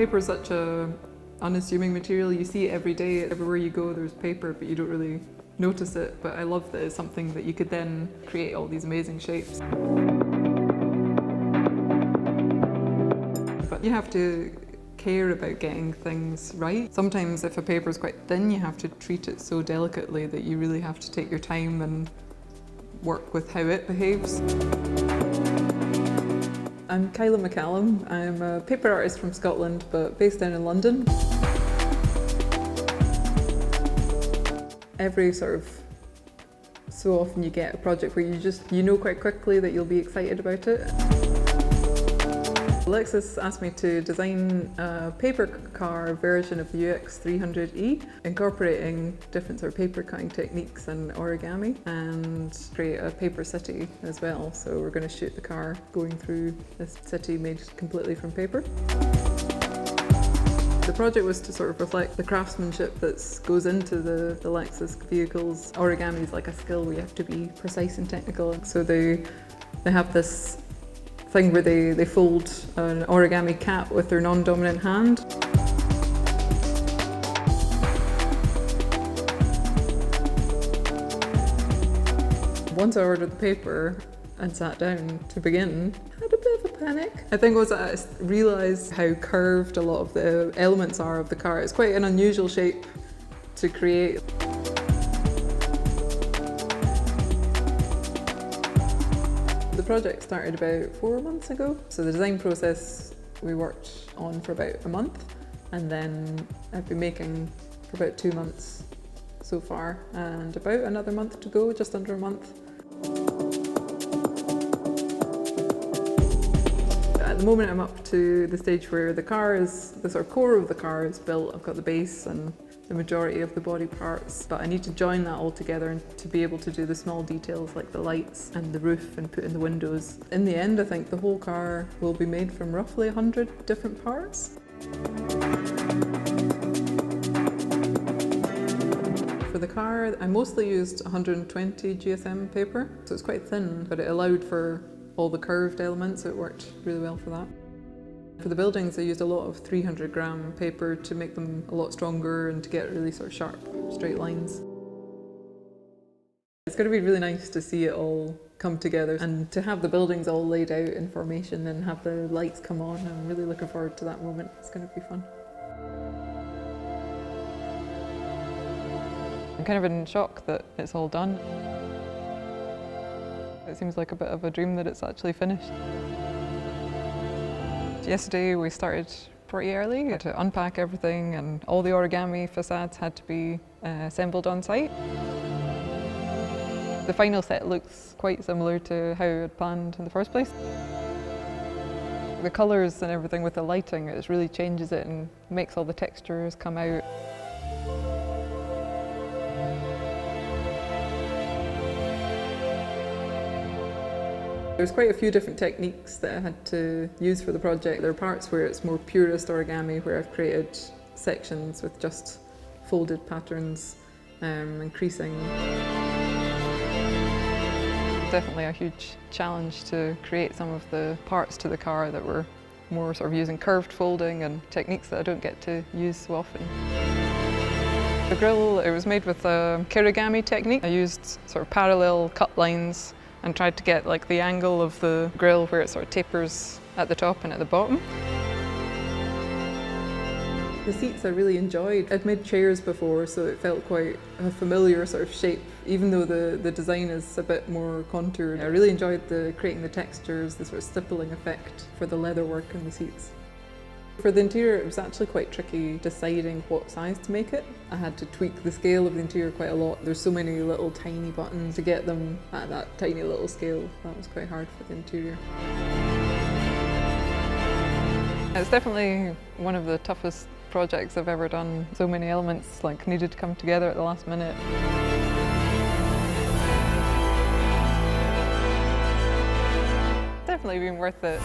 Paper is such a unassuming material. You see it every day. Everywhere you go there's paper, but you don't really notice it. But I love that it's something that you could then create all these amazing shapes. But you have to care about getting things right. Sometimes if a paper is quite thin, you have to treat it so delicately that you really have to take your time and work with how it behaves. I'm Kyla McCallum. I'm a paper artist from Scotland, but based down in London. Every sort of so often you get a project where you know quite quickly that you'll be excited about it. Lexus asked me to design a paper car version of the UX300e, incorporating different sort of paper cutting techniques and origami, and create a paper city as well. So we're going to shoot the car going through this city made completely from paper. The project was to sort of reflect the craftsmanship that goes into the Lexus vehicles. Origami is like a skill where you have to be precise and technical. So they have this thing where they fold an origami cat with their non-dominant hand. Once I ordered the paper and sat down to begin, I had a bit of a panic. I think was that I realised how curved a lot of the elements are of the car. It's quite an unusual shape to create. The project started about 4 months ago. So the design process we worked on for about a month, and then I've been making for about 2 months so far, and about another month to go, just under a month. At the moment I'm up to the stage where the sort of core of the car is built. I've got the base and the majority of the body parts, but I need to join that all together and to be able to do the small details like the lights and the roof and put in the windows. In the end, I think the whole car will be made from roughly 100 different parts. For the car, I mostly used 120 GSM paper, so it's quite thin, but it allowed for all the curved elements, so it worked really well for that. For the buildings, I used a lot of 300 gram paper to make them a lot stronger and to get really sort of sharp, straight lines. It's going to be really nice to see it all come together and to have the buildings all laid out in formation and have the lights come on. I'm really looking forward to that moment. It's going to be fun. I'm kind of in shock that it's all done. It seems like a bit of a dream that it's actually finished. Yesterday we started pretty early. We had to unpack everything and all the origami facades had to be assembled on site. The final set looks quite similar to how I had planned in the first place. The colours and everything with the lighting, it really changes it and makes all the textures come out. There's quite a few different techniques that I had to use for the project. There are parts where it's more purist origami, where I've created sections with just folded patterns and creasing. Definitely a huge challenge to create some of the parts to the car that were more sort of using curved folding and techniques that I don't get to use so often. The grille, it was made with a kirigami technique. I used sort of parallel cut lines and tried to get like the angle of the grille where it sort of tapers at the top and at the bottom. The seats I really enjoyed. I'd made chairs before, so it felt quite a familiar sort of shape, even though the design is a bit more contoured. I really enjoyed creating the textures, the sort of stippling effect for the leather work in the seats. For the interior, it was actually quite tricky deciding what size to make it. I had to tweak the scale of the interior quite a lot. There's so many little tiny buttons to get them at that tiny little scale. That was quite hard for the interior. It's definitely one of the toughest projects I've ever done. So many elements needed to come together at the last minute. Definitely been worth it.